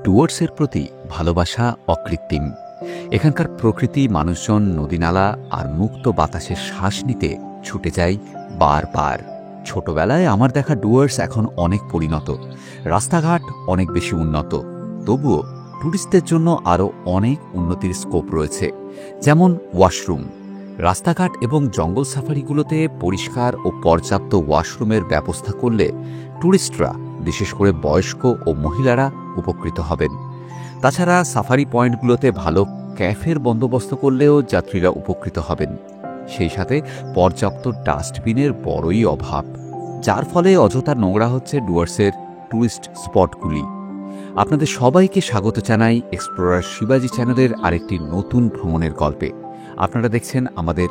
ডুয়ার্সের প্রতি ভালোবাসা অকৃত্রিম। এখানকার প্রকৃতি, মানুষজন, নদীনালা আর মুক্ত বাতাসে শ্বাস নিতে ছুটে যায় বারবার। ছোটবেলায় আমার দেখা ডুয়ার্স এখন অনেক পরিণত, রাস্তাঘাট অনেক বেশি উন্নত। তবুও ট্যুরিস্টদের জন্য আরও অনেক উন্নতির স্কোপ রয়েছে, যেমন ওয়াশরুম। রাস্তাঘাট এবং জঙ্গল সাফারিগুলোতে পরিষ্কার ও পর্যাপ্ত ওয়াশরুমের ব্যবস্থা করলে ট্যুরিস্টরা, বিশেষ করে বয়স্ক ও মহিলারা উপকৃত হবেন। তাছাড়া সাফারি পয়েন্টগুলোতে ভালো ক্যাফের বন্দোবস্ত করলেও যাত্রীরা উপকৃত হবেন। সেই সাথে পর্যাপ্ত ডাস্টবিনের বড়ই অভাব, যার ফলে অযথা নোংরা হচ্ছে ডুয়ার্সের ট্যুরিস্ট স্পটগুলি। আপনাদের সবাইকে স্বাগত জানাই এক্সপ্লোরার শিবাজি চ্যানেলের আরেকটি নতুন ভ্রমণের গল্পে। আপনারা দেখছেন আমাদের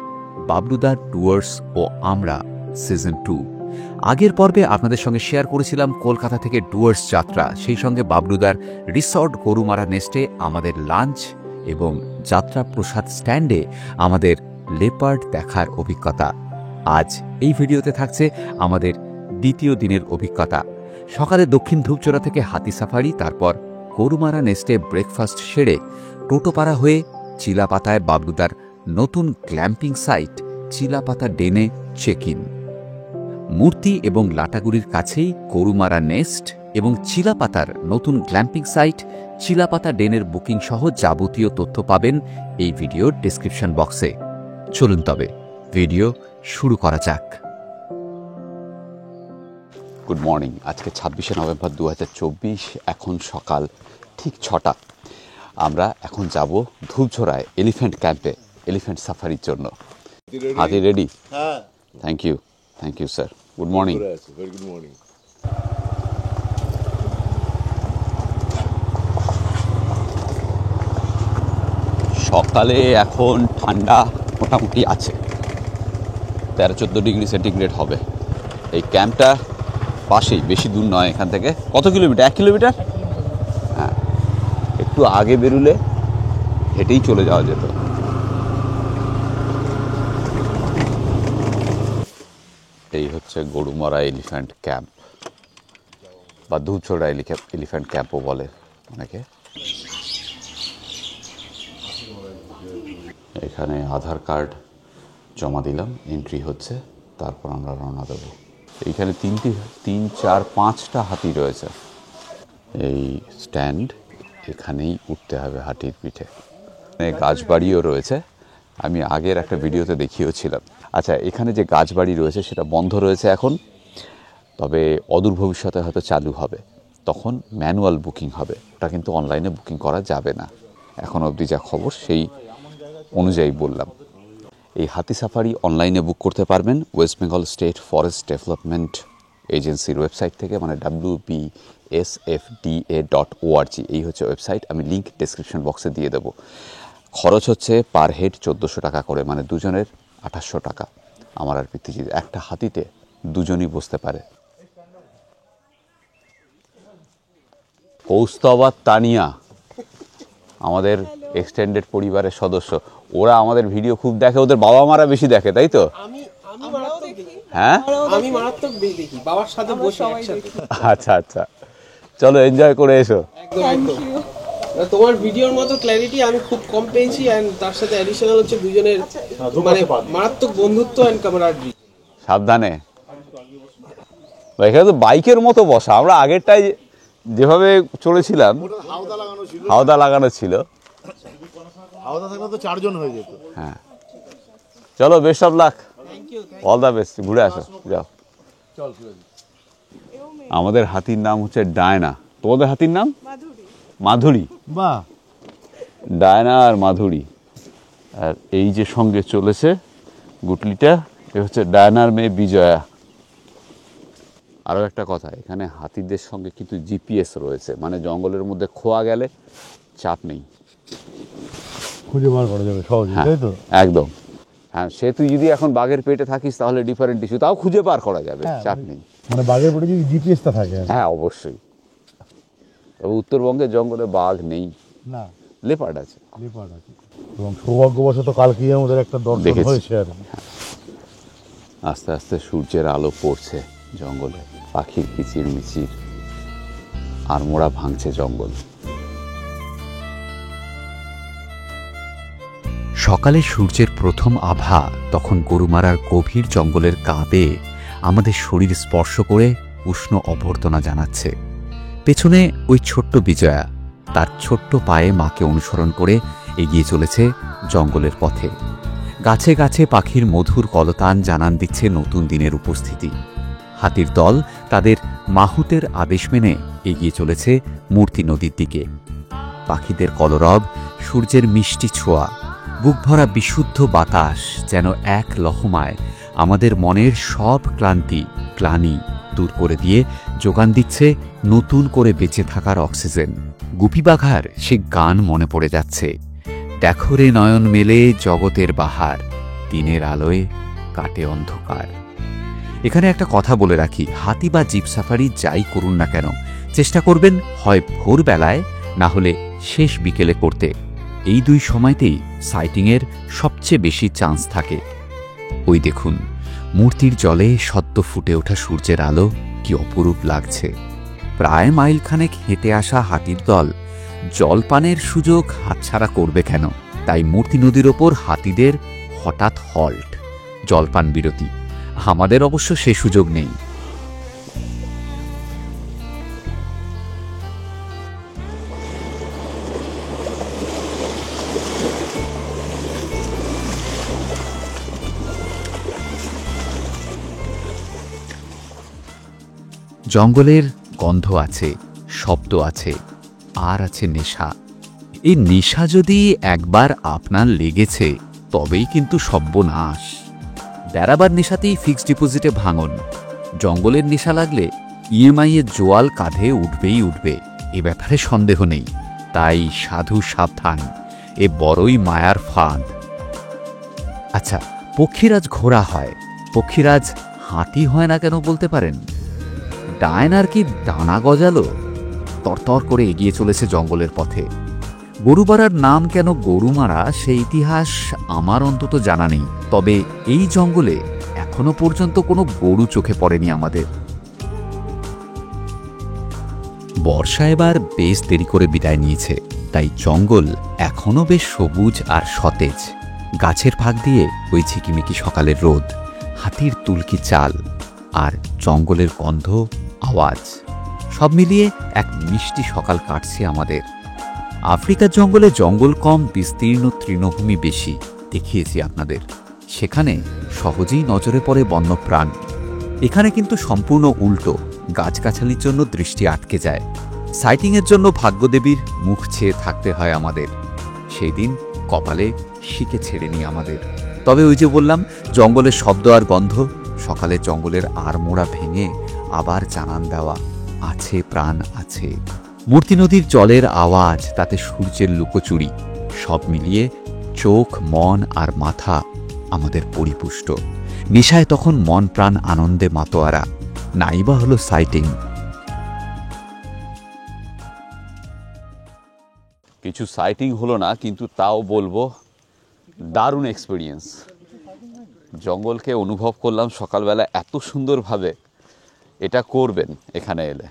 বাবলুদার ট্যুয়ার্স ও আমরা সিজন 2। আগের পর্বে আপনাদের সঙ্গে শেয়ার করেছিলাম কলকাতা থেকে ডুয়ার্স যাত্রা, সেই সঙ্গে বাবলুদার রিসর্ট গরুমারা নেস্টে আমাদের লাঞ্চ এবং যাত্রা প্রসাদ স্ট্যান্ডে আমাদের লেপার্ড দেখার অভিজ্ঞতা। আজ এই ভিডিওতে থাকছে আমাদের দ্বিতীয় দিনের অভিজ্ঞতা। সকালে দক্ষিণ ধূপচড়া থেকে হাতি সাফারি, তারপর গরুমারা নেস্টে ব্রেকফাস্ট সেরে টোটোপাড়া হয়ে চিলাপাতায় বাবলুদার নতুন ক্ল্যাম্পিং সাইট চিলাপাতা ডেনে চেক ইন। মূর্তি এবং লাটাগুড়ির কাছেই গরুমারা নেস্ট এবং চিলাপাতার নতুন ক্ল্যাম্পিং সাইট চিলাপাতা ডেনের বুকিং সহ যাবতীয় তথ্য পাবেন এই ভিডিওর ডেসক্রিপশন বক্সে। চলুন তবে ভিডিও শুরু করা যাক। Good morning. আজকে 26শে নভেম্বর 2024, এখন সকাল ঠিক 6টা। আমরা এখন যাব ধূপঝড়ায় এলিফ্যান্ট ক্যাম্পে এলিফ্যান্ট সাফারির জন্য। হাতি রেডি? হ্যাঁ। Thank you sir. Good morning. Very good morning. সকালে এখন ঠান্ডা মোটামুটি আছে, 13-14 ডিগ্রি সেন্টিগ্রেড হবে। এই ক্যাম্পটা পাশেই, বেশি দূর নয় এখান থেকে। কত কিলোমিটার? 1 কিলোমিটার। হ্যাঁ, একটু আগে বেরুলে হেঁটেই চলে যাওয়া যেত। এই হচ্ছে গরুমারা এলিফ্যান্ট ক্যাম্প, বা ধূপঝড়া এলিফ্যান্ট ক্যাম্পও বলে অনেকে। এখানে আধার কার্ড জমা দিলাম, এন্ট্রি হচ্ছে, তারপর আমরা রওনা দেব। এইখানে 5টা হাতি রয়েছে। এই স্ট্যান্ড, এখানেই উঠতে হবে হাতির পিঠে। গাছবাড়িও রয়েছে, আমি আগের একটা ভিডিওতে দেখিয়েছিলাম। আচ্ছা, এখানে যে গাছবাড়ি রয়েছে সেটা বন্ধ রয়েছে এখন, তবে অদূর ভবিষ্যতে হয়তো চালু হবে। তখন ম্যানুয়াল বুকিং হবে, ওটা কিন্তু অনলাইনে বুকিং করা যাবে না। এখন অবধি যা খবর সেই অনুযায়ী বললাম। এই হাতি সাফারি অনলাইনে বুক করতে পারবেন West Bengal state forest development এজেন্সির ওয়েবসাইট থেকে, মানে wbsfda.org। এই হচ্ছে ওয়েবসাইট, আমি লিঙ্ক ডেসক্রিপশন বক্সে দিয়ে দেবো। খরচ হচ্ছে পার হেড 1400 টাকা করে, মানে দুজনের 2800 টাকা। আমার আর পিতৃজি একটা হাতিতে দুজনই বসতে পারে। কৌস্তব আর তানিয়া আমাদের এক্সটেন্ডেড পরিবারের সদস্য, ওরা আমাদের ভিডিও খুব দেখে, ওদের বাবা মারা বেশি দেখে, তাই তো? হ্যাঁ, আমি মারাত্মক দেখি বাবার সাথে বসে একসাথে। আচ্ছা আচ্ছা, চলো এনজয় করে এসো। তোমার ভিডিওর মতো ক্ল্যারিটি আমি খুব কম পেয়েছি, এন্ড তার সাথে অ্যাডিশনাল হচ্ছে দুজনের মানে মারাত্মক বন্ধুত্ব এন্ড ক্যামেরাডি। সাবধানে, এখানে তো বাইকের মতো বসা। আমরা আগেরটাই যেভাবে চলেছিলাম হাওদা লাগানো ছিল, হাওদা থাকলে তো 4 জন হয়ে যেত। হ্যাঁ, চলো, best of luck, all the best, ঘুরে আসো, যাও। আমাদের হাতির নাম হচ্ছে ডায়না, তোমাদের হাতির নাম? মাধুরী। বাহ, ডায়না আর মাধুরী। আর এই যে সঙ্গে চলেছে গুটলিটা, এ হচ্ছে ডায়নার মেয়ে বিজয়া। আরও একটা কথা, এখানে হাতিদের সঙ্গে কিন্তু জিপিএস রয়েছে, মানে জঙ্গলের মধ্যে খোয়া গেলে চাপ নেই, খুঁজে বার করা যাবে সহজে, তাই তো? একদম। হ্যাঁ, সে তুই যদি এখন বাঘের পেটে থাকিস তাহলে ডিফারেন্ট ইস্যু, তাও খুঁজে পার করা যাবে, চাপ নেই। মানে বাঘের পেটে যদি জিপিএসটা থাকে। হ্যাঁ, অবশ্যই। তবে উত্তরবঙ্গের জঙ্গলে বাঘ নেই, না, লেপার্ড আছে। লেপার্ড আছে। এবং সৌভাগ্যবশত কালকেই আমাদের একটা দর্শন হয়েছে। আর আস্তে আস্তে সূর্যের আলো পড়ছে জঙ্গলে, পাখির কিচির মিচির, আর মোড়া ভাঙছে জঙ্গল। সকালে সূর্যের প্রথম আভা তখন গরুমারার গভীর জঙ্গলের কাঁধে আমাদের শরীর স্পর্শ করে উষ্ণ অভ্যর্থনা জানাচ্ছে। পেছনে ওই ছোট্ট বিজয়া তার ছোট্ট পায়ে মাকে অনুসরণ করে এগিয়ে চলেছে জঙ্গলের পথে। গাছে গাছে পাখির মধুর কলতান জানান দিচ্ছে নতুন দিনের উপস্থিতি। হাতির দল তাদের মাহুতের আদেশ মেনে এগিয়ে চলেছে মূর্তি নদীর দিকে। পাখিদের কলরব, সূর্যের মিষ্টি ছোঁয়া, বুকভরা বিশুদ্ধ বাতাস যেন এক লহমায় আমাদের মনের সব ক্লানি দূর করে দিয়ে যোগান দিচ্ছে নতুন করে বেঁচে থাকার অক্সিজেন। গুপি বাঘার সে গান মনে পড়ে যাচ্ছে, দেখো রে নয়ন মেলে জগতের বাহার, দিনের আলোয় কাটে অন্ধকার। এখানে একটা কথা বলে রাখি, হাতি বা জিপ সাফারি যাই করুন না কেন, চেষ্টা করবেন হয় ভোরবেলায় না হলে শেষ বিকেলে করতে। এই দুই সময়তেই সাইটিংয়ের সবচেয়ে বেশি চান্স থাকে। ওই দেখুন, মূর্তির জলে সদ্য ফুটে ওঠা সূর্যের আলো কি অপরূপ লাগছে। প্রায় মাইলখানেক হেঁটে আসা হাতির দল জলপানের সুযোগ হাতছাড়া করবে কেন? তাই মূর্তি নদীর ওপর হাতিদের হঠাৎ হল্ট, জলপান বিরতি। আমাদের অবশ্য সে সুযোগ নেই। জঙ্গলের গন্ধ আছে, শব্দ আছে, আর আছে নেশা। এই নেশা যদি একবার আপনার লেগেছে তবেই কিন্তু সর্বনাশ। বেড়াবার নেশাতেই ফিক্সড ডিপোজিটে ভাঙন। জঙ্গলের নেশা লাগলে ইএমআই এর জোয়াল কাঁধে উঠবেই উঠবে, এ ব্যাপারে সন্দেহ নেই। তাই সাধু সাবধান, এ বড়ই মায়ার ফাঁদ। আচ্ছা, পক্ষীরাজ ঘোড়া হয়, পক্ষীরাজ হাতি হয় না কেন বলতে পারেন? ডায়নার কি ডানা গজালো? তরতর করে এগিয়ে চলেছে জঙ্গলের পথে। গরুমারার নাম কেন গরুমারা সে ইতিহাস আমার অন্তত জানা নেই, তবে এই জঙ্গলে এখনো পর্যন্ত কোনো গরু চোখে পড়েনি আমাদের। বর্ষা এবার বেশ দেরি করে বিদায় নিয়েছে, তাই জঙ্গল এখনো বেশ সবুজ আর সতেজ। গাছের ফাঁক দিয়ে ওই ঝিকিমিকি সকালের রোদ, হাতির তুলকি চাল আর জঙ্গলের গন্ধ, আওয়াজ, সব মিলিয়ে এক মিষ্টি সকাল কাটছে আমাদের। আফ্রিকার জঙ্গলে জঙ্গল কম, বিস্তীর্ণ তৃণভূমি বেশি, দেখিয়েছি আপনাদের। সেখানে সহজেই নজরে পড়ে বন্যপ্রাণ। এখানে কিন্তু সম্পূর্ণ উল্টো, গাছগাছালির জন্য দৃষ্টি আটকে যায়। সাইটিংয়ের জন্য ভাগ্যদেবীর মুখ চেয়ে থাকতে হয় আমাদের। সেই দিন কপালে শিকে ছেড়েনি আমাদের। তবে ওই যে বললাম, জঙ্গলের শব্দ আর গন্ধ, সকালে জঙ্গলের আড়মোড়া ভেঙে আবার জানান দেওয়া, আছে প্রাণ আছে। মূর্তি নদীর জলের আওয়াজ, তাতে সূর্যের লুকোচুরি, সব মিলিয়ে চোখ, মন আর মাথা আমাদের পরিপুষ্ট। নেশায় তখন মন প্রাণ আনন্দে মাতোয়ারা, নাইবা হলো সাইটিং। কিছু সাইটিং হলো না, কিন্তু তাও বলবো দারুণ এক্সপিরিয়েন্স। জঙ্গলকে অনুভব করলাম সকালবেলা এত সুন্দরভাবে। এটা করবেন এখানে এলে।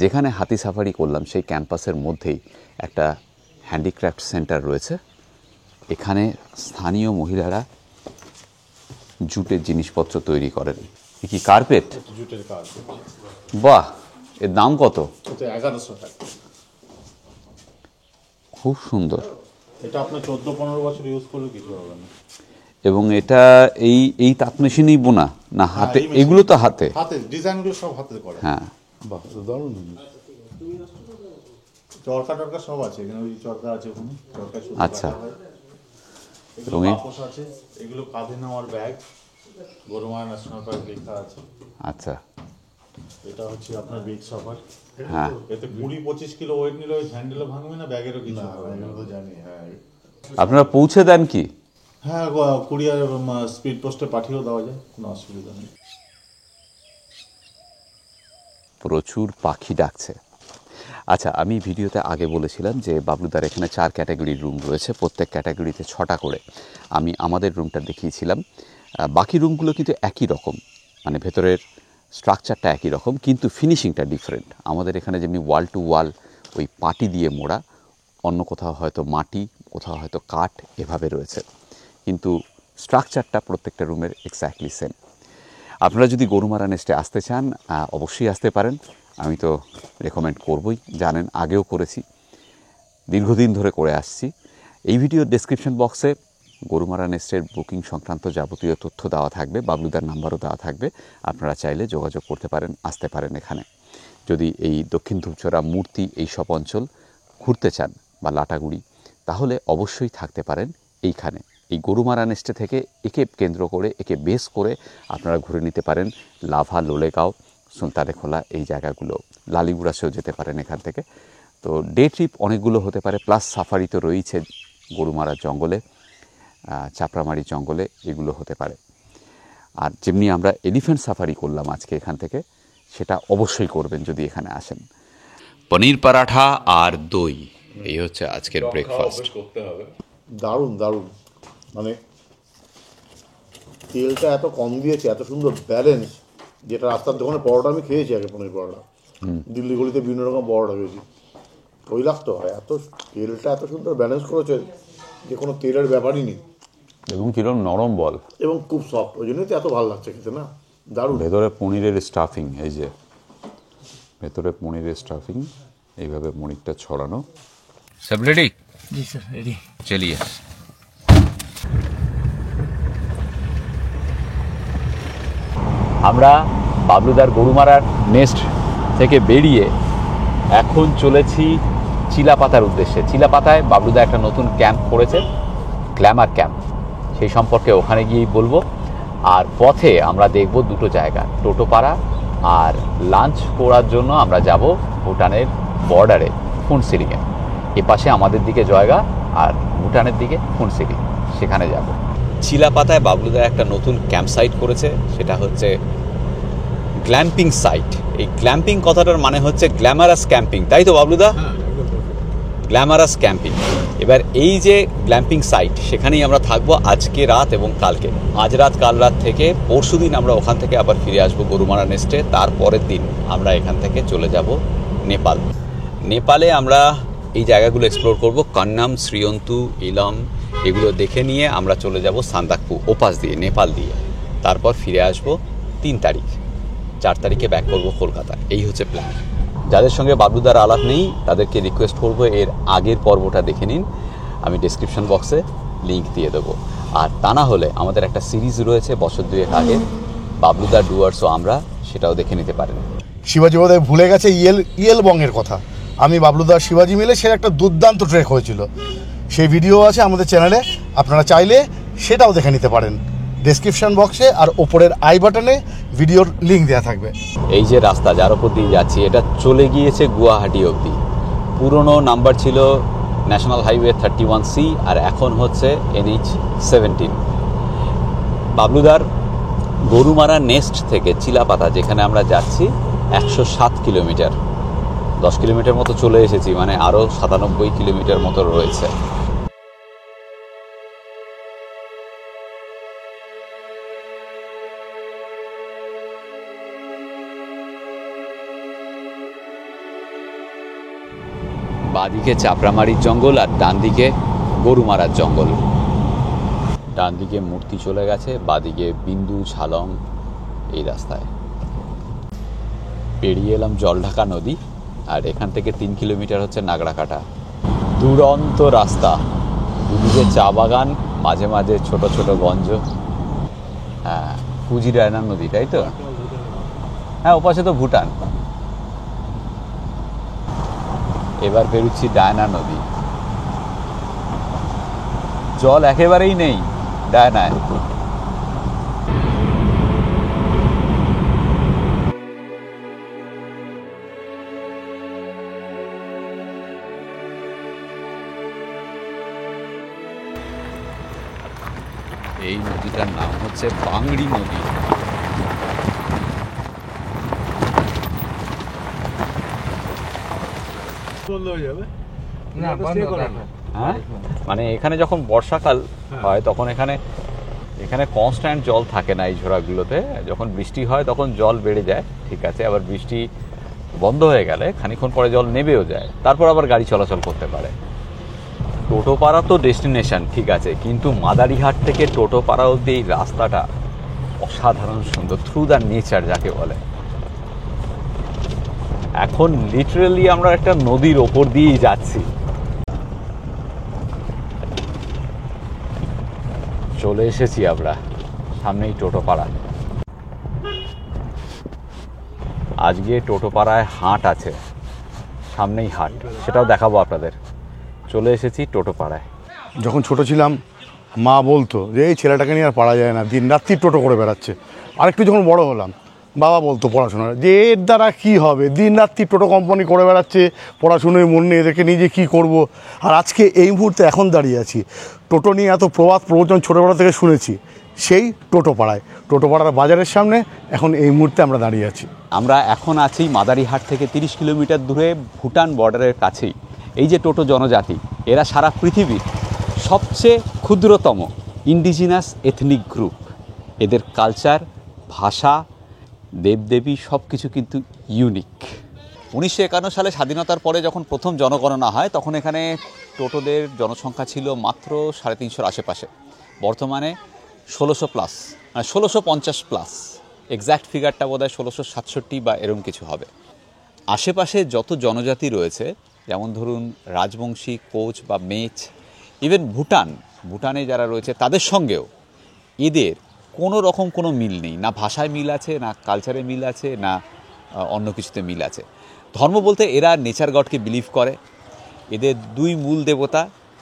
যেখানে হাতি সাফারি করলাম সেই ক্যাম্পাসের মধ্যেই একটা হ্যান্ডিক্রাফট সেন্টার রয়েছে। এখানে স্থানীয় মহিলারা জুটের জিনিসপত্র তৈরি করেন। কি কার্পেট? জুটের কার্পেট। বাহ, এর দাম কত? 1100 টাকা। খুব সুন্দর। এটা আপনার 14-15 বছর ইউজ করলে কিছু হবে না। এবং এটা এই তাঁত মেশিনেই বোনা না হাতে? এগুলো তো হাতে, ডিজাইনগুলো সব হাতে করে। হ্যাঁ, বাহ, দারুণ। চরকা টরকা সব আছে এখানে, ওই চরকা আছে ওখানে, চরকা সুতো। আচ্ছা, এগুলো পাপোশ আছে, এগুলো কাঁধে নেওয়ার ব্যাগ, গরুমারা ন্যাশনাল পার্ক লেখা আছে। আচ্ছা, এটা হচ্ছে আপনার বিগ সাফার। হ্যাঁ, এতে 20-25 কিলো ওয়েট নিলে ওই হ্যান্ডেলও ভাঙবে না, ব্যাগেরও কিছু হবে না। তো জানি। হ্যাঁ, আপনারা পৌঁছে দেন কি? হ্যাঁ, কুরিয়ার স্পিড পোস্টে পাঠিয়েও দেওয়া যায়, কোনো অসুবিধা নেই। প্রচুর পাখি ডাকছে। আচ্ছা, আমি ভিডিওতে আগে বলেছিলাম যে বাবলুদার এখানে 4 ক্যাটাগরির রুম রয়েছে, প্রত্যেক ক্যাটাগরিতে 6টা করে। আমি আমাদের রুমটা দেখিয়েছিলাম। বাকি রুমগুলো কিন্তু একই রকম, মানে ভেতরের স্ট্রাকচারটা একই রকম, কিন্তু ফিনিশিংটা ডিফারেন্ট। আমাদের এখানে যেমনি ওয়াল টু ওয়াল ওই পাটি দিয়ে মোড়া, অন্য কোথাও হয়তো মাটি, কোথাও হয়তো কাঠ এভাবে রয়েছে, কিন্তু স্ট্রাকচারটা প্রত্যেকটা রুমের এক্স্যাক্টলি সেম। আপনারা যদি গরুমারা নেস্টে আসতে চান অবশ্যই আসতে পারেন, আমি তো রেকমেন্ড করবই, জানেন আগেও করেছি, দীর্ঘদিন ধরে করে আসছি। এই ভিডিওর ডেসক্রিপশন বক্সে গরুমারা নেস্টের বুকিং সংক্রান্ত যাবতীয় তথ্য দেওয়া থাকবে, বাবলুদার নাম্বারও দেওয়া থাকবে, আপনারা চাইলে যোগাযোগ করতে পারেন, আসতে পারেন এখানে। যদি এই দক্ষিণ ধূপচড়া মূর্তি এই সব অঞ্চল ঘুরতে চান বা লাটাগুড়ি, তাহলে অবশ্যই থাকতে পারেন এইখানে। এই গরুমারা নেস্টে থেকে একে কেন্দ্র করে, একে বেস করে আপনারা ঘুরে নিতে পারেন লাভা, লোলেগাঁও, সুলতানেখোলা এই জায়গাগুলো, লালিগুড়াসেও যেতে পারেন এখান থেকে। তো ডে ট্রিপ অনেকগুলো হতে পারে, প্লাস সাফারি তো রয়েছে গরুমারা জঙ্গলে, চাপড়ামারি জঙ্গলে, এগুলো হতে পারে। আর যেমনি আমরা এলিফ্যান্ট সাফারি করলাম আজকে এখান থেকে, সেটা অবশ্যই করবেন যদি এখানে আসেন। পনির পরাঠা আর দই, এই হচ্ছে আজকের ব্রেকফাস্ট। দারুণ দারুণ, মানে তেলটা এত কম দিয়েছে, এত সুন্দর ব্যালেন্স, যেটা রাস্তার দোকানে পরোটা আমি খেয়েছি আগে, পনির পরোটা দিল্লি গলিতে বিভিন্ন রকম পরোটা খেয়েছি, ওই লাগতো হয়। এত তেলটা এত সুন্দর ব্যালেন্স করেছে যে কোনো তেলের ব্যাপারই নেই, এবং কিরকম নরম বল, এবং খুব সফট, ওই জন্যই তো এত ভালো লাগছে খেতে না, দারুণ। ভেতরে পনিরের স্টাফিং, এই যে ভেতরে পনিরের স্টাফিং, এইভাবে পনিরটা ছড়ানো। সব রেডি? জি স্যার, রেডি। চলিয়ে আমরা বাবলুদার গরুমারার নেস্ট থেকে বেরিয়ে এখন চলেছি চিলাপাতার উদ্দেশ্যে। চিলাপাতায় বাবলুদা একটা নতুন ক্যাম্প করেছে, গ্ল্যামার ক্যাম্প, সেই সম্পর্কে ওখানে গিয়েই বলবো। আর পথে আমরা দেখব দুটো জায়গা, টোটোপাড়া, আর লাঞ্চ করার জন্য আমরা যাব ভুটানের বর্ডারে ফুনসিরিংয়ে। এ পাশে আমাদের দিকে জয়গা আর ভুটানের দিকে ফুনসিরিং, সেখানে যাব। চিলাপাতায় বাবলুদা একটা নতুন ক্যাম্প সাইট করেছে, সেটা হচ্ছে গ্ল্যাম্পিং সাইট। এই গ্ল্যাম্পিং কথাটার মানে হচ্ছে গ্ল্যামারাস ক্যাম্পিং, তাই তো বাবলুদা? Glamorous camping. এবার এই যে গ্ল্যাম্পিং সাইট, সেখানেই আমরা থাকবো আজকে রাত এবং কালকে। আজ রাত কাল রাত থেকে পরশু দিন আমরা ওখান থেকে আবার ফিরে আসবো গরুমারা নেস্টে। তারপরের দিন আমরা এখান থেকে চলে যাব নেপাল। নেপালে আমরা এই জায়গাগুলো এক্সপ্লোর করব, কান্নাম, শ্রীয়ন্তু, ইলাম, এগুলো দেখে নিয়ে আমরা চলে যাব সান্দাকফু ওপাস দিয়ে, নেপাল দিয়ে। তারপর ফিরে আসব 3 তারিখ, 4 তারিখে ব্যাক করব কলকাতা। এই হচ্ছে প্ল্যান। যাদের সঙ্গে বাবলুদার আলাপ নেই তাদেরকে রিকোয়েস্ট করবো এর আগের পর্বটা দেখে নিন, আমি ডেসক্রিপশন বক্সে লিঙ্ক দিয়ে দেবো। আর তা না হলে আমাদের একটা সিরিজ রয়েছে বছর 2 আগে, বাবলুদার ডুয়ার্স ও আমরা, সেটাও দেখে নিতে পারেন। শিবাজি বোধহয় ভুলে গেছে ইয়েল বংয়ের কথা। আমি বাবলুদার শিবাজি মিলে সে একটা দুর্দান্ত ট্রেক হয়েছিল, সেই ভিডিও আছে আমাদের চ্যানেলে, আপনারা চাইলে সেটাও দেখে নিতে পারেন। ডেসক্রিপশন বক্সে আর ওপরের আই বাটনে ভিডিওর লিঙ্ক দেওয়া থাকবে। এই যে রাস্তা যার ওপর দিয়ে যাচ্ছি, এটা চলে গিয়েছে গুয়াহাটি অবধি। পুরনো নাম্বার ছিল ন্যাশনাল হাইওয়ে 31C, আর এখন হচ্ছে NH17। বাবলুদার গরুমারা নেস্ট থেকে চিলাপাতা যেখানে আমরা যাচ্ছি 107 কিলোমিটার, 10 কিলোমিটার মতো চলে এসেছি, মানে আরও 97 কিলোমিটার মতো রয়েছে। বাঁদিকে চাপড়ামারির জঙ্গল আর ডান দিকে গরুমারার জঙ্গল। ডান দিকে মূর্তি চলে গেছে, বাঁদিকে বিন্দু, ঝালং, এই রাস্তায় পেরিয়ে এলাম জলঢাকা নদী। আর এখান থেকে 3 কিলোমিটার হচ্ছে নাগড়াকাটা। দুরন্ত রাস্তা, দুদিকে চা বাগান, মাঝে মাঝে ছোট ছোট গঞ্জ। হ্যাঁ, ফুজি ডায়না নদী, তাই তো? হ্যাঁ, ওপাশে তো ভুটান। এবার বেরোচ্ছি ডায়না নদী। জল একেবারেই নেই ডায়নায়। এই নদীটার নাম হচ্ছে বাংড়ি নদী। মানে এখানে যখন বর্ষাকাল হয় তখন এখানে কনস্ট্যান্ট জল থাকে না এই ঝোড়াগুলোতে। যখন বৃষ্টি হয় তখন জল বেড়ে যায়, ঠিক আছে। আবার বৃষ্টি বন্ধ হয়ে গেলে খানিকক্ষণ পরে জল নেবেও যায়, তারপর আবার গাড়ি চলাচল করতে পারে। টোটোপাড়া তো ডেস্টিনেশন ঠিক আছে, কিন্তু মাদারিহাট থেকে টোটোপাড়া অবধি এই রাস্তাটা অসাধারণ সুন্দর, থ্রু দ্য নেচার যাকে বলে। এখন লিটারালি আমরা একটা নদীর ওপর দিয়েই যাচ্ছি। চলে এসেছি আমরা সামনেই টোটোপাড়া। আজকে টোটোপাড়ায় হাট আছে, সামনেই হাট, সেটাও দেখাবো আপনাদের। চলে এসেছি টোটোপাড়ায়। যখন ছোট ছিলাম মা বলতো যে এই ছেলেটাকে নিয়ে আর পারা যায় না, দিন রাত্রি টোটো করে বেড়াচ্ছে। আরেকটু যখন বড় হলাম বাবা বলতো পড়াশোনার যে এর দ্বারা কী হবে, দিন রাত্রি টোটো কোম্পানি করে বেড়াচ্ছে, পড়াশুনোয় মন নেই, এদেরকে নিজে কী করব। আর আজকে এই মুহূর্তে এখন দাঁড়িয়ে আছি, টোটো নিয়ে এত প্রবাদ প্রবচন ছোটোবেলা থেকে শুনেছি, সেই টোটোপাড়ায়, টোটোপাড়ার বাজারের সামনে এখন এই মুহূর্তে আমরা দাঁড়িয়ে আছি। আমরা এখন আছি মাদারিহাট থেকে 30 কিলোমিটার দূরে ভুটান বর্ডারের কাছেই। এই যে টোটো জনজাতি, এরা সারা পৃথিবীর সবচেয়ে ক্ষুদ্রতম ইন্ডিজিনাস এথনিক গ্রুপ। এদের কালচার, ভাষা, দেবদেবী সব কিছু কিন্তু ইউনিক। 1951 সালে স্বাধীনতার পরে যখন প্রথম জনগণনা হয় তখন এখানে টোটোদের জনসংখ্যা ছিল মাত্র 350-র আশেপাশে। বর্তমানে 1600 প্লাস, মানে 1650 প্লাস, এক্স্যাক্ট ফিগারটা বোধহয় 1667 বা এরকম কিছু হবে। আশেপাশে যত জনজাতি রয়েছে, যেমন ধরুন রাজবংশী, কোচ বা মেচ, ইভেন ভুটানে যারা রয়েছে তাদের সঙ্গেও এদের কোনো রকম কোনো মিল নেই। না ভাষায় মিল আছে, না কালচারে মিল আছে, না অন্য কিছুতে মিল আছে। ধর্ম বলতে এরা নেচার গডকে বিলিভ করে। এদের দুই মূল দেবতা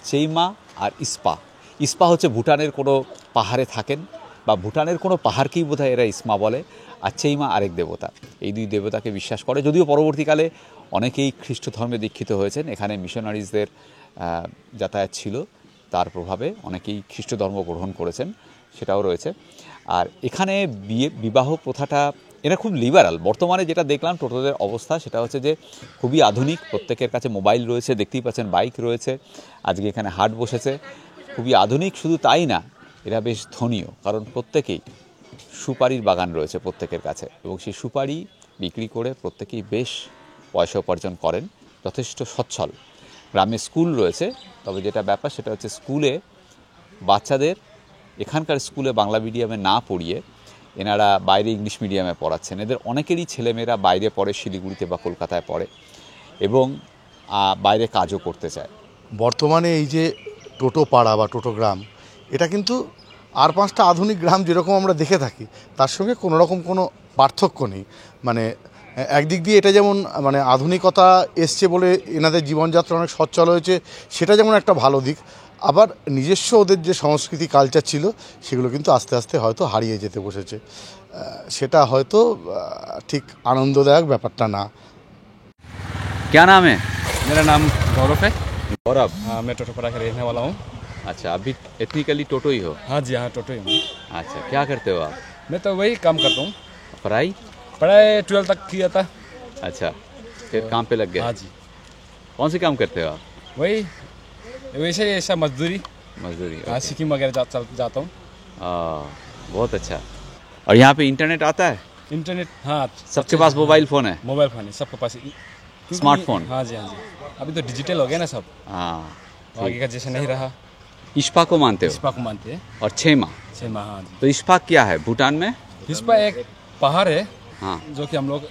চেইমা আর ইস্পা। ইস্পা হচ্ছে ভুটানের কোনো পাহাড়ে থাকেন, বা ভুটানের কোনো পাহাড়কেই বোধহয় এরা ইসমা বলে, আর চেইমা আরেক দেবতা। এই দুই দেবতাকে বিশ্বাস করে। যদিও পরবর্তীকালে অনেকেই খ্রিস্ট ধর্মে দীক্ষিত হয়েছেন, এখানে মিশনারিজদের যাতায়াত ছিল, তার প্রভাবে অনেকেই খ্রিস্ট ধর্ম গ্রহণ করেছেন, সেটাও রয়েছে। আর এখানে বিবাহ প্রথাটা এরা খুব লিবারাল। বর্তমানে যেটা দেখলাম টোটোদের অবস্থা সেটা হচ্ছে যে খুবই আধুনিক, প্রত্যেকের কাছে মোবাইল রয়েছে, দেখতেই পাচ্ছেন বাইক রয়েছে। আজকে এখানে হাট বসেছে, খুবই আধুনিক। শুধু তাই না, এরা বেশ ধনীও, কারণ প্রত্যেকেই সুপারির বাগান রয়েছে প্রত্যেকের কাছে, এবং সেই সুপারি বিক্রি করে প্রত্যেকেই বেশ পয়সা উপার্জন করেন, যথেষ্ট সচ্ছল। গ্রামে স্কুল রয়েছে, তবে যেটা ব্যাপার সেটা হচ্ছে স্কুলে বাচ্চাদের এখানকার স্কুলে বাংলা মিডিয়ামে না পড়িয়ে এনারা বাইরে ইংলিশ মিডিয়ামে পড়াচ্ছেন। এদের অনেকেরই ছেলেমেয়েরা বাইরে পড়ে, শিলিগুড়িতে বা কলকাতায় পড়ে, এবং বাইরে কাজও করতে চায়। বর্তমানে এই যে টোটো পাড়া বা টোটো গ্রাম, এটা কিন্তু আর 5টা আধুনিক গ্রাম যেরকম আমরা দেখে থাকি তার সঙ্গে কোনো রকম কোনো পার্থক্য নেই। মানে একদিক দিয়ে এটা যেমন মানে আধুনিকতা এসছে বলে এনাদের জীবনযাত্রা অনেক সচ্ছল হয়েছে, সেটা যেমন একটা ভালো দিক, আবার নিজস্ব ওদের যে সংস্কৃতি কালচার ছিল সেগুলো কিন্তু আস্তে আস্তে হয়তো হারিয়ে যেতে বসেছে। সেটা হয়তো ঠিক আনন্দদায়ক ব্যাপারটা না। क्या नाम है? मेरा नाम गौरव है। गौरव? हाँ, मैं टोटोपाड़ा का रहने वाला हूँ। अच्छा, अभी एथनिकली टोटो ही हो? हाँ जी, हाँ टोटो ही हूँ। अच्छा, क्या करते हो आप? मैं तो वही काम करता हूँ। पढ़ाई? पढ़ाई 12 तक किया था। अच्छा, फिर काम पे लग गए? हाँ जी। कौन से काम करते हो आप? वही वैसे ऐसा मजदूरी, मजदूरी? हाँ सिक्किम वगैरह जाता हूँ। बहुत अच्छा। और यहाँ पे इंटरनेट आता है? इंटरनेट, हाँ सबके पास मोबाइल फ़ोन है? मोबाइल फ़ोन है सबके पास, स्मार्टफोन? हाँ जी, हाँ जी। अभी तो डिजिटल हो गया ना सब, हाँ। आगे का जैसे नहीं रहा। इस्पा को मानते हो? इस्पा को मानते हैं। और छेमा? छेमा, हाँ जी। तो इस्पा क्या है भूटान में? इस्पा एक पहाड़ है, हाँ, जो कि हम लोग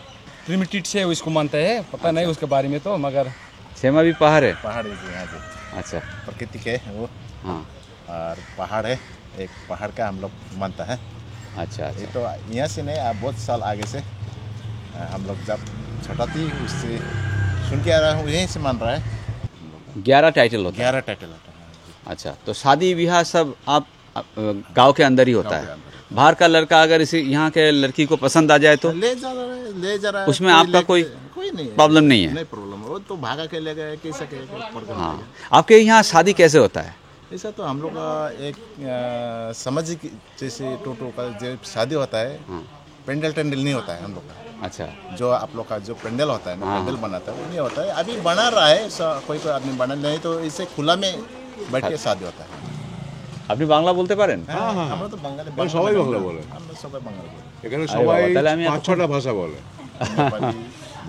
प्रिमिटिव से उसको मानते हैं, पता नहीं उसके बारे में तो, मगर छेमा भी पहाड़ है? पहाड़ है जी, हाँ जी, अच्छा, प्राकृतिक है वो, हाँ, और पहाड़ है, एक पहाड़ का हम लोग मानता है। अच्छा ये अच्छा। तो यहाँ से नहीं, आप बहुत साल आगे से हम लोग जब छोटा थी उससे सुन के आ रहा हूँ, यहीं से मान रहा है। 11 टाइटल होता है? 11 टाइटल होता है। अच्छा, तो शादी ब्याह सब आप गांव के अंदर ही होता है? बाहर का लड़का अगर इसी यहाँ के लड़की को पसंद आ जाए तो ले जा रहा है, उसमें आपका कोई नहीं प्रॉब्लम नहीं है? नहीं प्रॉब्लम, वो तो भागा के ले गए कैसे के हाँ। आपके यहाँ शादी कैसे होता है? ऐसा तो हम लोग का एक सामाजिक जैसे टोटो का जो शादी होता है, पेंडल टेंडल नहीं होता है हम लोग का। अच्छा, जो आप लोग का जो पेंडल होता है ना, हाँ, पेंडल बनाता है वो नहीं होता है, अभी बना रहा है कोई कोई आदमी बना, नहीं तो इसे खुला में बैठ के शादी होता है। আপনি বাংলা বলতে পারেন? আমরা তো বাঙালি, সবাই বাংলা বলে, আমরা সবাই বাঙালি বলি। এখানে সবাই তাহলে আমি 5-6টা ভাষা বলে। নেপালি,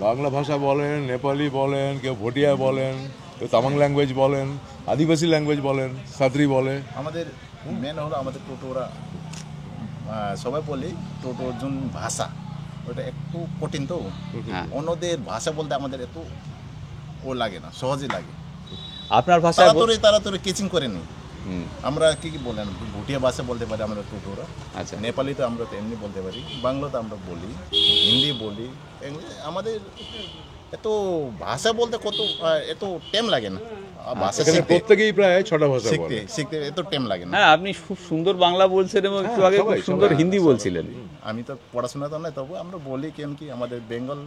বাংলা ভাষা বলেন, নেপালি বলেন, কেউ ভুটিয়া বলেন, তো তামাং ল্যাঙ্গুয়েজ বলেন, আদিবাসী ল্যাঙ্গুয়েজ বলেন, সাদরি বলে। আমাদের মেন হলো আমাদের টোটোরা সবাই বলি টোটোর জন্য ভাষা ওটা একটু কঠিন, তো অন্যদের ভাষা বলতে আমাদের এত ও লাগে না, সহজে লাগে। আপনার ভাষা তাড়াতাড়ি কেচিং করে নি। আমরা কি বলেন ভুটিয়া ভাষা বলতে পারি আমরা টোটোরা। আচ্ছা, নেপালি তো আমরা তো এমনি বলতে পারি, বাংলা তো আমরা বলি, হিন্দি বলি। আমাদের এত ভাষা বলতে কত এত টাইম লাগে না। ভাষা প্রত্যেকেই প্রায় 6টা ভাষা বলে। শিখতে এত টাইম লাগে না। হ্যাঁ, আপনি খুব সুন্দর বাংলা বলছেন এবং একটু আগে খুব সুন্দর হিন্দি বলছিলেন। আমি তো পড়াশোনা তো নয়, তবু আমরা বলি কেন কি আমাদের বেঙ্গল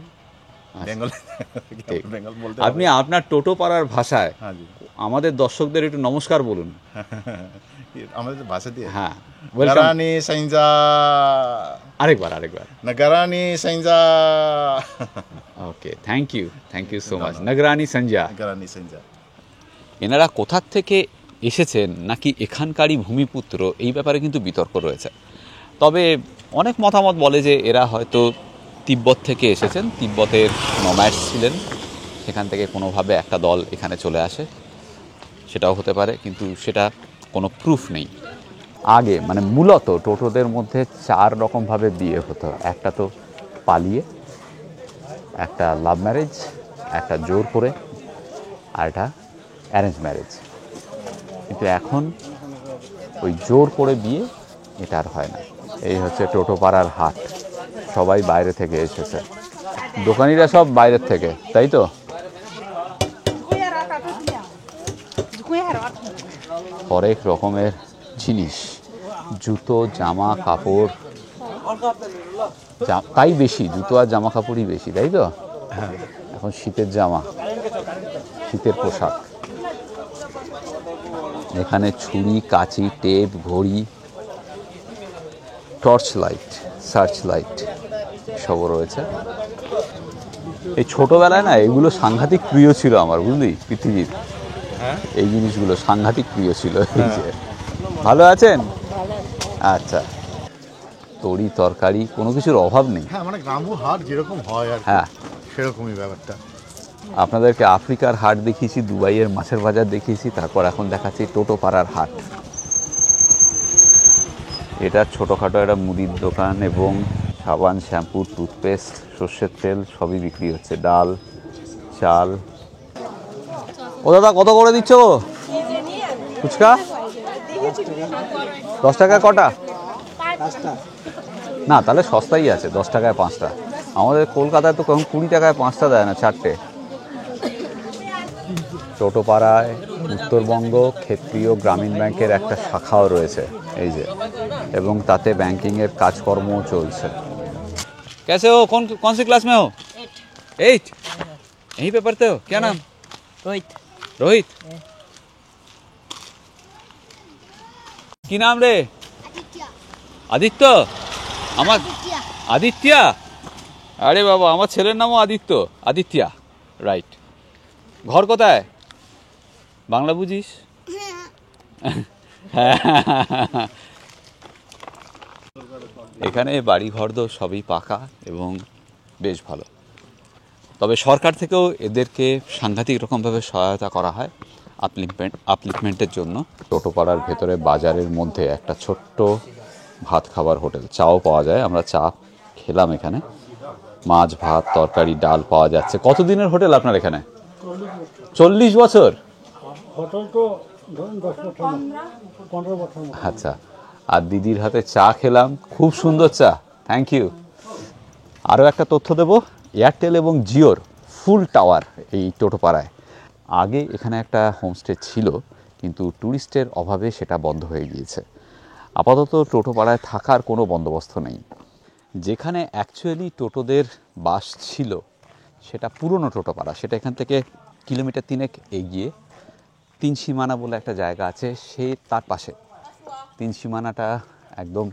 বলতে। আপনি আপনার টোটো পাড়ার ভাষায় আমাদের দর্শকদের একটু নমস্কার বলুন। আমাদের ভাষা দিয়ে হ্যাঁ, গারানি সাইনজা। আরেকবার নগরানি সাইনজা। ওকে, থ্যাংক ইউ সো মাচ। নগরানি সঞ্জা। গারানি সাইনজা। এনারা কোথা থেকে এসেছেন নাকি এখানকারই ভূমিপুত্র, এই ব্যাপারে কিন্তু বিতর্ক রয়েছে। তবে অনেক মতামত বলে যে এরা হয়তো তিব্বত থেকে এসেছেন, তিব্বতের নম্যাডস ছিলেন, সেখান থেকে কোনোভাবে একটা দল এখানে চলে আসে, সেটাও হতে পারে, কিন্তু সেটা কোনো প্রুফ নেই। আগে মানে মূলত টোটোদের মধ্যে 4 রকমভাবে বিয়ে হতো। একটা তো পালিয়ে, একটা লাভ ম্যারেজ, একটা জোর করে, আর একটা অ্যারেঞ্জ ম্যারেজ। কিন্তু এখন ওই জোর করে বিয়ে এটা আর হয় না। এই হচ্ছে টোটোপাড়ার হাট, সবাই বাইরে থেকে এসেছে, দোকানিরা সব বাইরের থেকে, তাই তো? হরেক রকমের জিনিস, জুতো, জামা কাপড়, তাই বেশি জুতো আর জামা কাপড়ই বেশি, তাই তো? এখন শীতের জামা, শীতের পোশাক। এখানে ছুরি, কাঁচি, টেপ, ঘড়ি, টর্চ লাইট, সার্চ লাইট সবও রয়েছে। এই ছোটবেলায় না এগুলো সাংঘাতিক প্রিয় ছিল আমার, বুঝলি পৃথিবীর। এই জিনিসগুলো সাংঘাতিক প্রিয় ছিল। ভালো আছেন? আচ্ছা, তরি তরকারি কোনো কিছুর অভাব নেই। হ্যাঁ, মানে গ্রাম্য হাট যেরকম হয় আর হ্যাঁ, সেরকমই ব্যাপারটা। আপনাদেরকে আফ্রিকার হাট দেখিয়েছি, দুবাইয়ের মাছের বাজার দেখিয়েছি, তারপর এখন দেখাচ্ছি টোটোপাড়ার হাট। এটা ছোটোখাটো একটা মুদির দোকান এবং সাবান, শ্যাম্পু, টুথপেস্ট, সর্ষের তেল সবই বিক্রি হচ্ছে, ডাল, চাল। ও দাদা, কত করে দিচ্ছ ফুচকা? 10 টাকায় কটা? না, তাহলে সস্তাই আছে, 10 টাকায় 5টা। আমাদের কলকাতায় তো কখন 20 টাকায় 5টা দেয় না, 4টে। টোটোপাড়ায় উত্তরবঙ্গ ক্ষেত্রীয় গ্রামীণ ব্যাংকের একটা শাখাও রয়েছে, এই যে, এবং তাতে ব্যাংকিংয়ের কাজকর্মও চলছে। कैसे हो? कौन सी क्लास में हो? 8। यहीं पे पढ़ते हो? क्या नाम? रोहित। কি নাম রে? আদিত্য। আমার আদিত্য। আরে বাবা, আমার ছেলের নামও আদিত্য, আদিত্যা। রাইট। ঘর কোথায়? বাংলা বুঝিস? এখানে বাড়ি ঘরদোর সবই পাকা এবং বেশ ভালো। তবে সরকার থেকেও এদেরকে সাংঘাতিক রকমভাবে সহায়তা করা হয় আপলিফমেন্টের জন্য। টোটোপাড়ার ভেতরে বাজারের মধ্যে একটা ছোট্ট ভাত খাবার হোটেল, চাও পাওয়া যায়। আমরা চা খেলাম এখানে, মাছ, ভাত, তরকারি, ডাল পাওয়া যাচ্ছে। কতদিনের হোটেল আপনার এখানে? 40 বছর? আচ্ছা। আর দিদির হাতে চা খেলাম, খুব সুন্দর চা, থ্যাংক ইউ। আরও একটা তথ্য দেব, এয়ারটেল এবং জিওর ফুল টাওয়ার এই টোটোপাড়ায়। আগে এখানে একটা হোমস্টে ছিল, কিন্তু ট্যুরিস্টের অভাবে সেটা বন্ধ হয়ে গিয়েছে। আপাতত টোটোপাড়ায় থাকার কোনো বন্দোবস্ত নেই। যেখানে অ্যাকচুয়ালি টোটোদের বাস ছিল সেটা পুরনো টোটোপাড়া, সেটা এখান থেকে কিলোমিটার 3 এগিয়ে তিন সীমানা বলে একটা জায়গা আছে, সে তার পাশে। তিন সীমানাটা একদম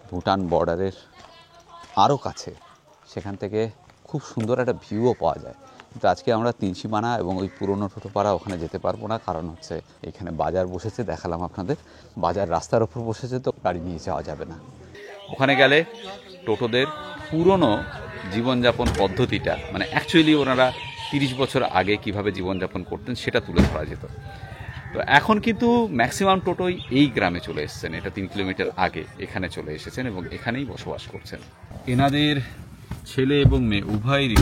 ভুটান বর্ডারের আরও কাছে, সেখান থেকে খুব সুন্দর একটা ভিউও পাওয়া যায়। কিন্তু আজকে আমরা তিন সীমানা এবং ওই পুরনো টোটোপাড়া ওখানে যেতে পারবো না, কারণ হচ্ছে এখানে বাজার বসেছে, দেখালাম আপনাদের। বাজার রাস্তার ওপর বসেছে, তো গাড়ি নিয়ে যাওয়া যাবে না। ওখানে গেলে টোটোদের পুরনো জীবনযাপন পদ্ধতিটা, মানে অ্যাকচুয়ালি ওনারা 30 বছর আগে কিভাবে জীবনযাপন করতেন সেটা তুলে ধরা যেত। তো এখন কিন্তু ম্যাক্সিমাম টোটোই এই গ্রামে চলে এসেছেন, এটা 3 কিলোমিটার আগে এখানে চলে এসেছেন এবং এখানেই বসবাস করছেন। এনাদের ছেলে এবং মেয়ে উভয়েরই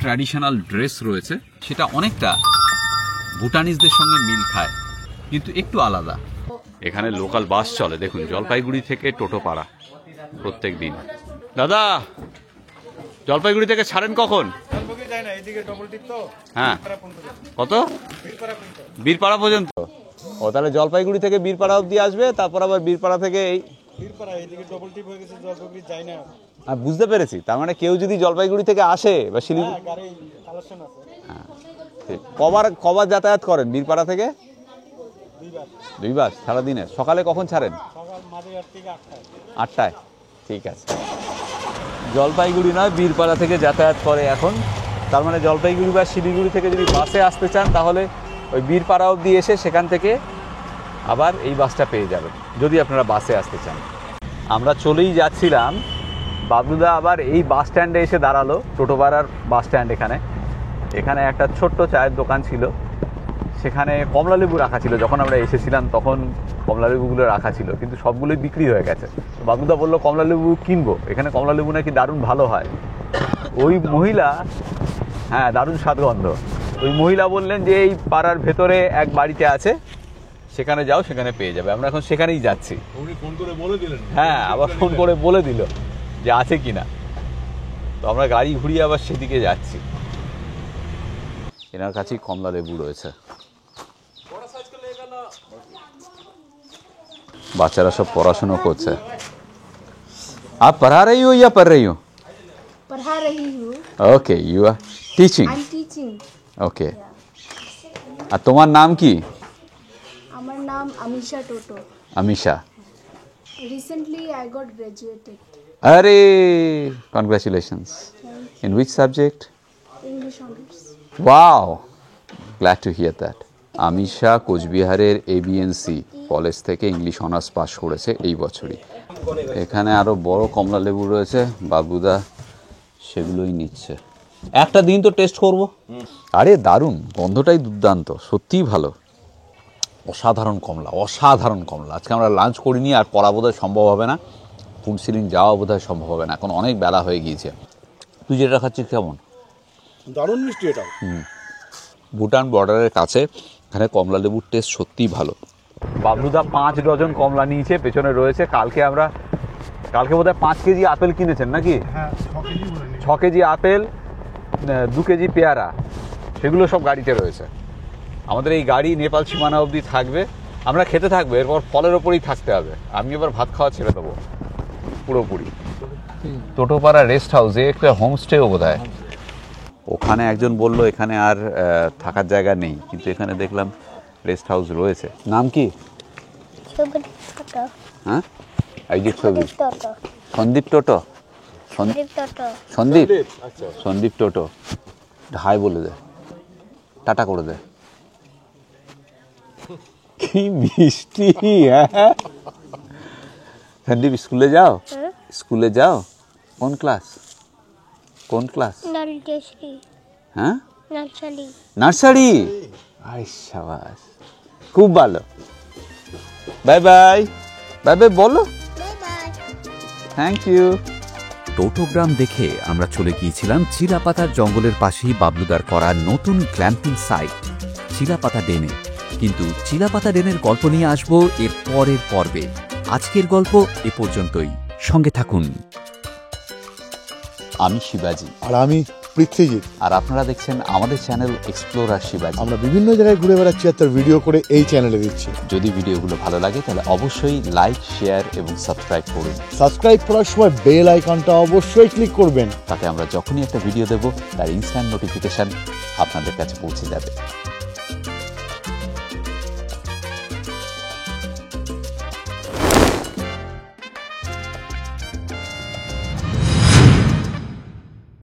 ট্র্যাডিশনাল ড্রেস রয়েছে, সেটা অনেকটা ভুটানিজদের সঙ্গে মিল খায় কিন্তু একটু আলাদা। এখানে লোকাল বাস চলে, দেখুন জলপাইগুড়ি থেকে টোটোপাড়া প্রত্যেক দিন। দাদা, জলপাইগুড়ি থেকে ছাড়েন কখন? হ্যাঁ, কত? বীরপাড়া পর্যন্ত। ও তাহলে জলপাইগুড়ি থেকে বীরপাড়া অব্দি আসবে, তারপর আবার বীরপাড়া থেকে এই বুঝতে পেরেছি। তার মানে কেউ যদি জলপাইগুড়ি থেকে আসে বা শিলিগুড়ি, কবার যাতায়াত করেন বীরপাড়া থেকে? 2 বার সারাদিনে। সকালে কখন ছাড়েন? 8টায়। ঠিক আছে, জলপাইগুড়ি নয় বীরপাড়া থেকে যাতায়াত করে এখন। তার মানে জলপাইগুড়ি বা শিলিগুড়ি থেকে যদি বাসে আসতে চান তাহলে ওই বীরপাড়া অবধি এসে সেখান থেকে আবার এই বাসটা পেয়ে যাবেন যদি আপনারা বাসে আসতে চান। আমরা চলেই যাচ্ছিলাম, বাবলুদা আবার এই বাস স্ট্যান্ডে এসে দাঁড়ালো, টোটোপাড়ার বাস স্ট্যান্ড। এখানে একটা ছোট্ট চায়ের দোকান ছিল, সেখানে কমলালেবু রাখা ছিল। যখন আমরা এসেছিলাম তখন কমলালেবুগুলো রাখা ছিল, কিন্তু সবগুলোই বিক্রি হয়ে গেছে। বাবলুদা বললো কমলালেবু কিনবো, এখানে কমলালেবু নাকি দারুণ ভালো হয়। ওই মহিলা, হ্যাঁ দারুণ স্বাদগন্ধ, ওই মহিলা বললেন যে এই পাড়ার ভেতরে এক বাড়িতে আছে, সেখানে যাও, সেখানে পেয়ে যাবে। আমরা এখন সেখানেই যাচ্ছি। ফোন করে বলে দিলেন? হ্যাঁ, আবার ফোন করে বলে দিল যে আছে কিনা। তো আমরা গাড়ি ঘুরিয়ে আবার সেদিকে যাচ্ছি। এনার কাছেই কমলালেবু রয়েছে। বাচ্চারা সব পড়াশোনা করছে। आप पढ़ा रही हो या पढ़ रही हो? पढ़ा रही हूँ। Okay, you are teaching? I'm teaching. Okay. আর তোমার নাম কি? আমার নাম আমিশা টোটো। Amisha. Recently I got graduated. আরে congratulations. In which subject? English honors. Wow, glad to hear that. Amisha কোচবিহারের ABNC কলেজ থেকে ইংলিশ অনার্স পাস করেছে এই বছরই। এখানে আরো বড় কমলা লেবু রয়েছে, বাবুদা সেগুলোই নিচ্ছে। একটা দিন তো টেস্ট করব। আরে দারুণ, গন্ধটাই দুর্দান্ত, সত্যিই ভালো। অসাধারণ কমলা, অসাধারণ কমলা। আজকে আমরা লাঞ্চ করিনি, আর করা বোধহয় সম্ভব হবে না, পুনসিলিং যাওয়া বোধহয় সম্ভব হবে না, এখন অনেক বেলা হয়ে গিয়েছে। তুই যেটা খাচ্ছিস কেমন? দারুণ মিষ্টি এটা। ভুটান বর্ডারের কাছে, এখানে কমলা লেবুর টেস্ট সত্যিই ভালো। বাবলুদা 5 ডজন কমলা নিয়েছে, পেছনে রয়েছে। কালকে বোধহয় 5 কেজি আপেল কিনেছেন নাকি? 6 কেজি আপেল, 2 কেজি পেয়ারা, সেগুলো সব গাড়িতে রয়েছে। আমাদের এই গাড়ি নেপাল সীমানা অবধি থাকবে, আমরা খেতে থাকবো, এরপর ফলের ওপরেই থাকতে হবে। আমি এবার ভাত খাওয়া ছেড়ে দেবো পুরোপুরি। টোটোপাড়া রেস্ট হাউসে একটা হোমস্টেও বোধহয়। ওখানে একজন বলল এখানে আর থাকার জায়গা নেই, কিন্তু এখানে দেখলাম রেস্ট হাউস রয়েছে। নাম কি? হ্যাঁ, এই যে ছবি সন্দীপ টোটো। সন্দীপ টোটো। হাই বলে দে, টাটা করে দে। কি মিষ্টি। হ্যাঁ সন্দীপ, স্কুলে যাও? কোন ক্লাস? হ্যাঁ, নার্সারি। আই শাবাশ, খুব ভালো। Bye bye. বাই বাই বলো। Thank you. টোটোগ্রাম দেখে আমরা চলে গিয়েছিলাম চিলাপাতার জঙ্গলের পাশেই বাবলুদার করা নতুন ক্ল্যাম্পিং সাইট চিলাপাতা ডেনে। কিন্তু চিলাপাতা ডেনের গল্প নিয়ে আসবো এর পরের পর্বে। আজকের গল্প এ পর্যন্তই, সঙ্গে থাকুন। আমি শিবাজি। আর আমি পৃথ্বীজিৎ। আর আপনারা দেখছেন আমাদের চ্যানেল এক্সপ্লোরার শিবাজি। আমরা বিভিন্ন জায়গায় ঘুরে বেড়াচ্ছি আর তার ভিডিও করে এই চ্যানেলে দিচ্ছি। যদি ভিডিওগুলো ভালো লাগে তাহলে অবশ্যই লাইক, শেয়ার এবং সাবস্ক্রাইব করুন। সাবস্ক্রাইব করার সময় বেল আইকনটা অবশ্যই ক্লিক করবেন, তাতে আমরা যখনই একটা ভিডিও দেব তার ইনস্ট্যান্ট নোটিফিকেশন আপনাদের কাছে পৌঁছে যাবে।